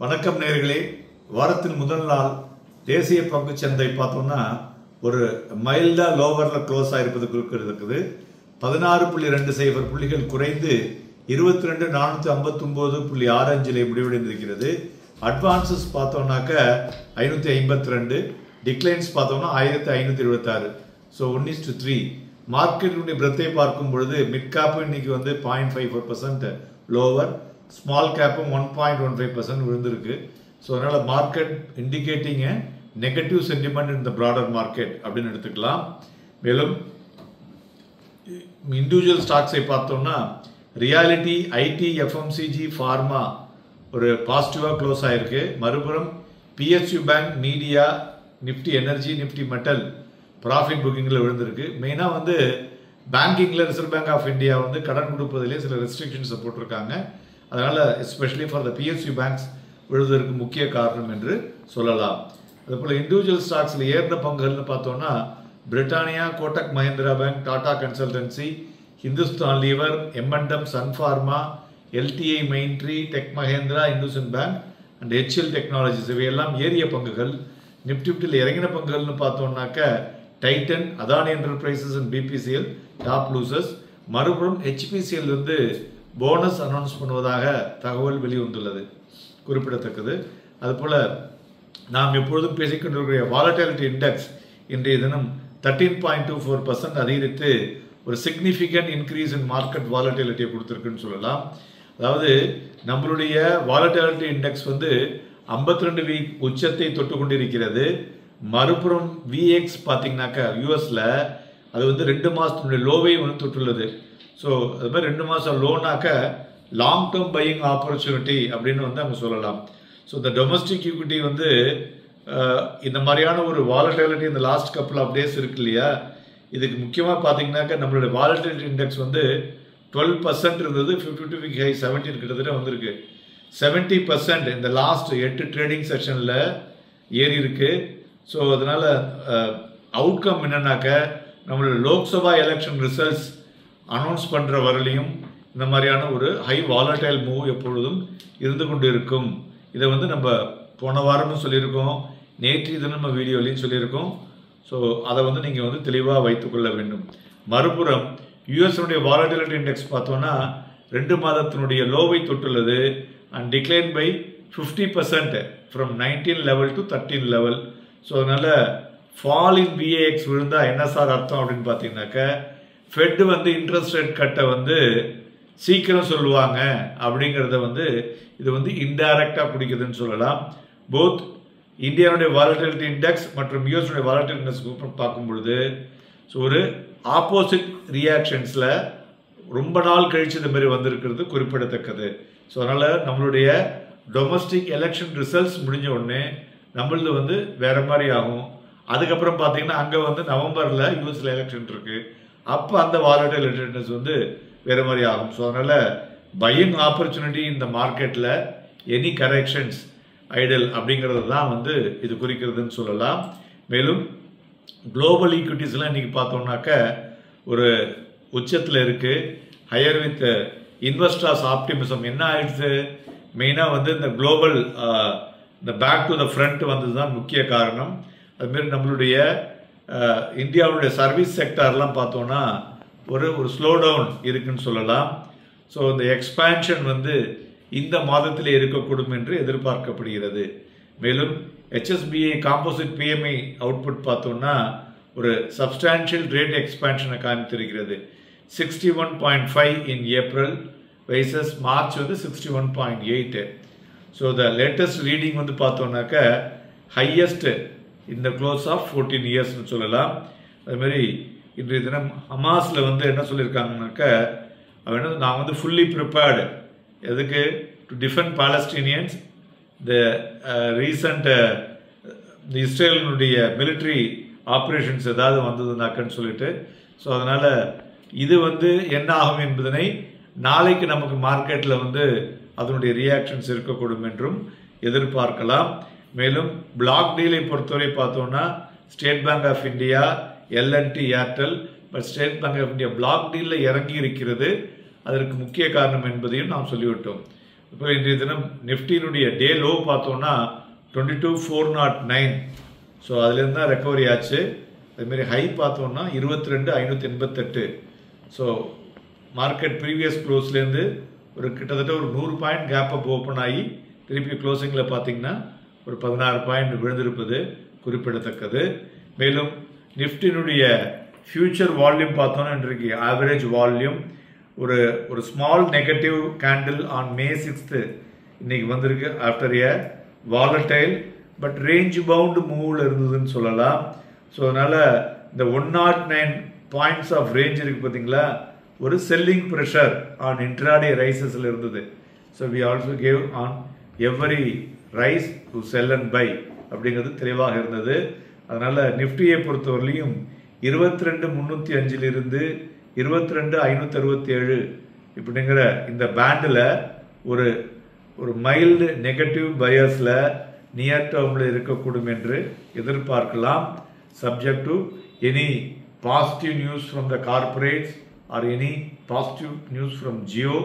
வணக்கம் நேயர்களே. வாரத்தின் முதல் நாள் தேசிய பங்கு சந்தை பார்த்தோம்னா ஒரு மைல்டா லோவர்ல க்ளோஸ் ஆயிருப்பது இருக்குது. 16.20 புள்ளிகள் குறைந்து 22,459.65 முடிவடைந்திருக்கிறது. அட்வான்சஸ் பார்த்தோம்னாக்க 552, டிக்ளைன்ஸ் பார்த்தோம்னா 1576. ஸோ 1:3. மார்க்கெட்டுடைய பிரத்தை பார்க்கும் பொழுது மிட் கேப் இன்னைக்கு வந்து 0.54% லோவர், ஸ்மால் கேப்பும் 1.15% விழுந்திருக்கு. ஸோ அதனால் மார்க்கெட் இண்டிகேட்டிங் நெகட்டிவ் சென்டிமெண்ட் இன் த ப்ராடர் மார்க்கெட் அப்படின்னு எடுத்துக்கலாம். மேலும் இண்டிவிஜுவல் ஸ்டாக்ஸை பார்த்தோம்னா ரியாலிட்டி, ஐடி, எஃப்எம்சிஜி, ஃபார்மா ஒரு பாசிட்டிவாக க்ளோஸ் ஆகிருக்கு. மறுபுறம் PSU bank, media, Nifty energy, Nifty metal profit புக்கிங்கில் விழுந்திருக்கு. மெயினாக வந்து பேங்கிங்கில் ரிசர்வ் பேங்க் ஆஃப் இந்தியா வந்து கடன் கொடுப்பதிலே சில ரெஸ்ட்ரிக்ஷன்ஸை போட்டிருக்காங்க. அதனால் especially for the PSU banks விழுவதற்கு முக்கிய காரணம் என்று சொல்லலாம். அதுபோல் இண்டிவிஜுவல் ஸ்டாக்ஸில் ஏறின பங்குகள்னு பார்த்தோம்னா Britannia, Kotak Mahindra Bank, Tata Consultancy, Hindustan Lever, எம்என்டம், Sun Pharma, LTI Mindtree, Tech Mahindra, IndusInd Bank and HCL Technologies இவையெல்லாம் ஏறிய பங்குகள். நிஃப்டியில் இறங்கின பங்குகள்னு பார்த்தோம்னாக்க Titan, Adani Enterprises and BPCL top losers. மறுபுறம் ஹெச்பிசிஎல் வந்து போனஸ் அனௌன்ஸ் பண்ணுவதாக தகவல் வெளிவந்துள்ளது, குறிப்பிடத்தக்கது. அதுபோல் நாம் எப்பொழுதும் பேசிக்கொண்டிருக்கிற வாலட்டிலிட்டி இண்டெக்ஸ் இன்றைய தினம் 13.24% அதிகரித்து ஒரு சிக்னிஃபிகண்ட் இன்க்ரீஸ் இன் மார்க்கெட் வாலட்டிலிட்டியை கொடுத்துருக்குன்னு சொல்லலாம். அதாவது நம்மளுடைய வாலட்டிலிட்டி இண்டெக்ஸ் வந்து 52 வீக் உச்சத்தை தொட்டு கொண்டிருக்கிறது. மறுபுறம் விஎக்ஸ் பார்த்தீங்கன்னாக்கா யூஎஸில் அது வந்து 2 மாதத்தினுடைய லோவை வந்து தொட்டுள்ளது. ஸோ அது மாதிரி 2 மாதம் லோனாக்க லாங் டேர்ம் பையிங் ஆப்பர்ச்சுனிட்டி அப்படின்னு வந்து அவங்க சொல்லலாம். ஸோ இந்த டொமஸ்டிக் ஈக்விட்டி வந்து இந்த மாதிரியான ஒரு வாலட்டிலிட்டி இந்த லாஸ்ட் கப்புள் ஆஃப் டேஸ் இருக்கு இல்லையா, இதுக்கு முக்கியமாக பார்த்தீங்கன்னாக்கா நம்மளுடைய வாலட்டிலிட்டி இண்டெக்ஸ் வந்து 12% இருந்தது. 52 வீக் ஹை 17 கிட்டத்தட்ட வந்திருக்கு. 70% இந்த லாஸ்ட் 8 ட்ரேடிங் செஷனில் ஏறி இருக்கு. ஸோ அதனால் அவுட்கம் என்னன்னாக்க நம்மளுடைய லோக்சபா எலெக்ஷன் ரிசல்ட்ஸ் அனௌன்ஸ் பண்ணுற வரலையும் இந்த மாதிரியான ஒரு ஹை வாலட்டைல் மூவ் எப்பொழுதும் இருந்து கொண்டு இருக்கும். இதை வந்து நம்ம போன வாரமும் சொல்லியிருக்கோம், நேற்றைய தினம் நம்ம வீடியோலையும் சொல்லியிருக்கோம். ஸோ அதை வந்து நீங்கள் வந்து தெளிவாக வைத்துக்கொள்ள வேண்டும். மறுபுறம் யூஎஸ்னுடைய வாலட்டிலிட்டி இண்டெக்ஸ் பார்த்தோன்னா 2 மாதத்தினுடைய லோவை தொட்டுள்ளது and decline by 50% from 19 level to 13 level. So அதனால் ஃபால் இன் பிஏஎக்ஸ் விழுந்தால் என்ன சார் அர்த்தம் அப்படின்னு பார்த்தீங்கன்னாக்க ஃபெட் வந்து இன்ட்ரெஸ்ட் ரேட் கட்டை வந்து சீக்கிரம் சொல்லுவாங்க அப்படிங்கிறத வந்து இது வந்து இன்டைரக்டாக பிடிக்குதுன்னு சொல்லலாம். போத் இந்தியாவுடைய வாலட்டிலிட்டி இண்டெக்ஸ் மற்றும் யூஎஸ்னுடைய வாலட்டிலிட்டி இண்டெக்ஸ் பார்க்கும் பொழுது ஸோ ஒரு ஆப்போசிட் ரியாக்ஷன்ஸில் ரொம்ப நாள் கழிச்சு இந்த மாதிரி வந்திருக்கிறது குறிப்பிடத்தக்கது. ஸோ அதனால் நம்மளுடைய டொமஸ்டிக் எலெக்ஷன் ரிசல்ட்ஸ் முடிஞ்ச உடனே நம்மளது வந்து வேற மாதிரி ஆகும். அதுக்கப்புறம் பார்த்தீங்கன்னா அங்கே வந்து நவம்பரில் யூஎஸில் எலெக்ஷன் இருக்கு, அப்போ அந்த வாலட்டிலிட்டி இண்டெக்ஸ் வந்து வேற மாதிரி ஆகும். ஸோ அதனால் பையிங் ஆப்பர்ச்சுனிட்டி இந்த மார்க்கெட்டில் எனி கரெக்ஷன்ஸ் ஐடல் அப்படிங்கிறது தான் வந்து இது குறிக்கிறதுன்னு சொல்லலாம். மேலும் குளோபல் ஈக்விட்டிஸ்லாம் இன்றைக்கி பார்த்தோம்னாக்க ஒரு உச்சத்தில் இருக்குது. ஹையர் வித் இன்வெஸ்டர்ஸ் ஆப்டிமிசம் என்ன ஆயிடுச்சு, மெயினாக வந்து இந்த குளோபல் இந்த பேக் டு த ஃப்ரண்ட் வந்தது தான் முக்கிய காரணம். அதுமாரி நம்மளுடைய இந்தியாவுடைய சர்வீஸ் செக்டார்லாம் பார்த்தோன்னா ஒரு ஸ்லோ டவுன் இருக்குன்னு சொல்லலாம். ஸோ இந்த எக்ஸ்பேன்ஷன் வந்து இந்த மாதத்தில் இருக்கக்கூடும் என்று எதிர்பார்க்கப்படுகிறது. மேலும் ஹெச்எஸ்பிஐ காம்போசிட் பிஎம்ஐ அவுட்புட் பார்த்தோம்னா ஒரு சப்ஸ்டான்ஷியல் ரேட் எக்ஸ்பேன்ஷனை காமித்திருக்கிறது. 61.5 இன் ஏப்ரல் வைசஸ் மார்ச் வந்து 61.8. ஸோ த லேட்டஸ்ட் ரீடிங் வந்து பார்த்தோம்னாக்க ஹையஸ்ட் இந்த க்ளோஸ் ஆஃப் 14 இயர்ஸ்னு சொல்லலாம். அதுமாரி இன்றைய தினம் ஹமாஸில் வந்து என்ன சொல்லியிருக்காங்கனாக்க நான் வந்து ஃபுல்லி ப்ரிப்பேர்டு எதுக்கு to defend Palestinians the recent இஸ்ரேலினுடைய மிலிட்ரி ஆப்ரேஷன்ஸ் ஏதாவது வந்ததுனாக்கன்னு சொல்லிட்டு. ஸோ அதனால் இது வந்து என்ன ஆகும் என்பதனை நாளைக்கு நமக்கு மார்க்கெட்டில் வந்து அதனுடைய ரியாக்ஷன்ஸ் இருக்கக்கூடும் என்றும் எதிர்பார்க்கலாம். மேலும் பிளாக் டீலை பொறுத்தவரை பார்த்தோம்னா State Bank of India, LNT, Airtel, but State Bank of India block டீலில் இறங்கி இருக்கிறது. அதற்கு முக்கிய காரணம் என்பதையும் நாம் சொல்லிவிட்டோம். இப்போ இன்றைய தினம் நிஃப்டியினுடைய டே லோ பார்த்தோம்னா 22,409. ஸோ அதுலேருந்து தான் ரெக்கவரி ஆச்சு. அதுமாரி ஹை பார்த்தோம்னா 22,588. ஸோ மார்க்கெட் ப்ரீவியஸ் க்ளோஸ்லேருந்து ஒரு கிட்டத்தட்ட ஒரு 100 பாயிண்ட் கேப் அப் ஓப்பன் ஆகி திருப்பி க்ளோசிங்கில் பார்த்தீங்கன்னா ஒரு 16 பாயிண்ட் விழுந்திருப்பது குறிப்பிடத்தக்கது. மேலும் நிஃப்டினுடைய ஃபியூச்சர் வால்யூம் பார்த்தோன்னா இன்றைக்கு ஆவரேஜ் வால்யூம் ஒரு small negative candle on May 6th இன்னைக்கு வந்திருக்கு. After a volatile but range bound மூவ்ல இருந்ததுன்னு சொல்லலாம். ஸோ அதனால இந்த 109 பாயிண்ட்ஸ் ஆஃப் ரேஞ்ச் இருக்கு பார்த்தீங்களா, ஒரு செல்லிங் ப்ரெஷர் ஆன் இன்ட்ராடே ரைசஸ்ல இருந்தது. So we also gave on every rise to sell and buy அப்படிங்கிறது தெளிவாக இருந்தது. அதனால நிஃப்டியை பொறுத்தவரையிலையும் 22,305 இருந்து 22,567 இப்படிங்கிற இந்த பேண்டில் ஒரு மைல்டு நெகட்டிவ் பயஸ்ல நியர் டேர்ம்ல இருக்கக்கூடும் என்று எதிர்பார்க்கலாம். Subject to any positive news from the corporates or any positive news from Jio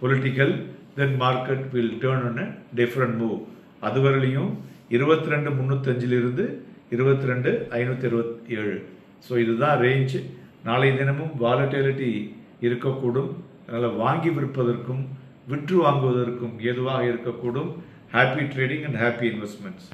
political, then market will turn on a different move. அதுவரையிலையும் 22,305 இருந்து 22,567. ஸோ இதுதான் ரேஞ்ச். நாளை தினமும் வாலட்டிலிட்டி இருக்கக்கூடும். அதனால் வாங்கி விற்பதற்கும் விற்று வாங்குவதற்கும் ஏதுவாக இருக்கக்கூடும். Happy trading and happy investments.